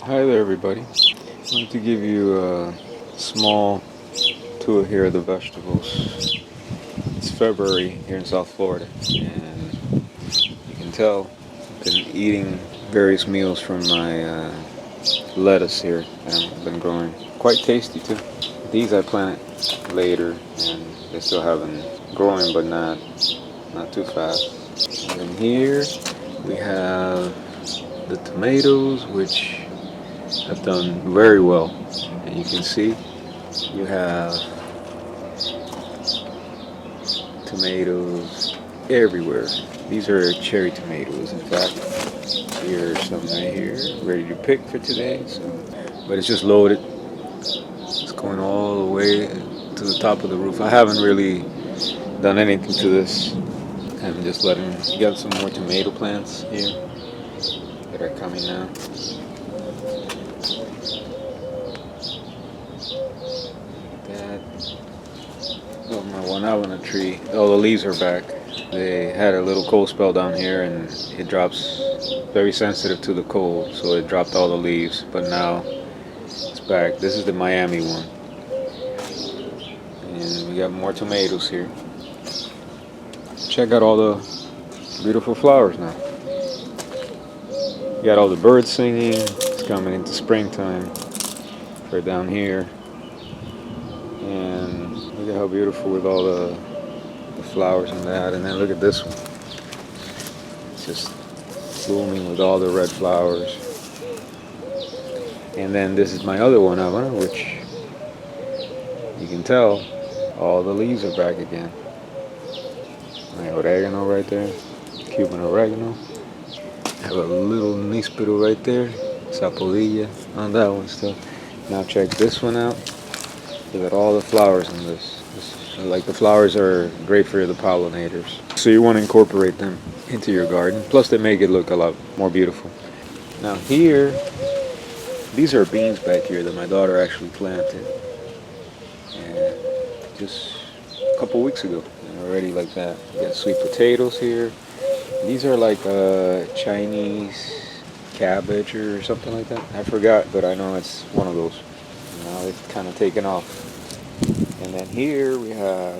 Hi there, everybody. I wanted to give you a small tour here of the vegetables. It's February here in South Florida, and you can tell I've been eating various meals from my lettuce here that I've been growing. Quite tasty too. These I planted later, and they still haven't growing, but not too fast. And then here we have the tomatoes, which have done very well, and you can see you have tomatoes everywhere. These are cherry tomatoes, in fact. Here's some right here ready to pick for today, but it's just loaded. It's going all the way to the top of the roof. I haven't really done anything to this. I'm just letting you got some more tomato plants here that are coming now. That my one tree. Oh, the leaves are back. They had a little cold spell down here, and it drops very sensitive to the cold, so it dropped all the leaves. But now it's back. This is the Miami one, and we got more tomatoes here. Check out all the beautiful flowers now. You got all the birds singing. It's coming into springtime for down here. And look at how beautiful with all the flowers and that. And then look at this one. It's just blooming with all the red flowers. And then this is my other one, which you can tell all the leaves are back again. My oregano right there, Cuban oregano. I have a little níspero right there, sapodilla on that one still. Now check this one out. Look at all the flowers in this. Like the flowers are great for the pollinators. So you want to incorporate them into your garden. Plus they make it look a lot more beautiful. Now here, these are beans back here that my daughter actually planted. And just a couple weeks ago. And already like that. We got sweet potatoes here. These are like Chinese cabbage or something like that. I forgot, but I know it's one of those. Now it's kind of taken off. And then here we have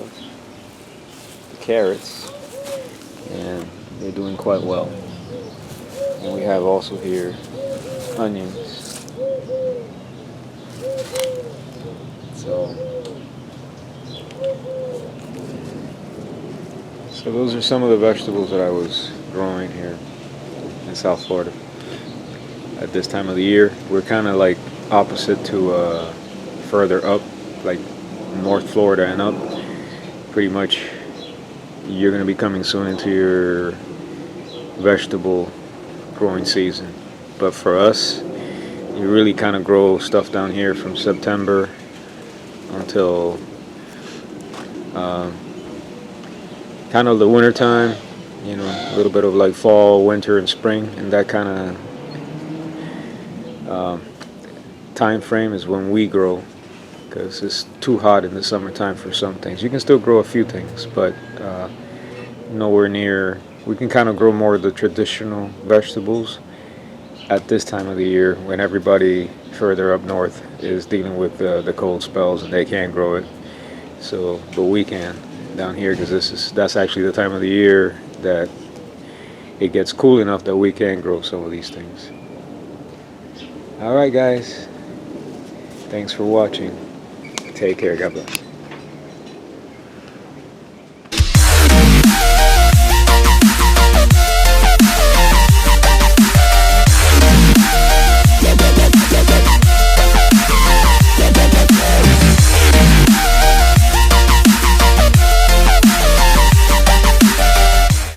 the carrots, and they're doing quite well. And we have also here onions. So those are some of the vegetables that I was growing here in South Florida. At this time of the year, we're kind of like opposite to further up, like North Florida and up. Pretty much you're going to be coming soon into your vegetable growing season. But for us, you really kind of grow stuff down here from September until kind of the winter time, a little bit of like fall, winter, and spring, and that kind of time frame is when we grow, because it's too hot in the summertime for some things. You can still grow a few things, but nowhere near. We can kind of grow more of the traditional vegetables at this time of the year when everybody further up north is dealing with the cold spells and they can't grow it. So, but we can down here, because that's actually the time of the year that it gets cool enough that we can grow some of these things. All right, guys. Thanks for watching. Take care. God bless.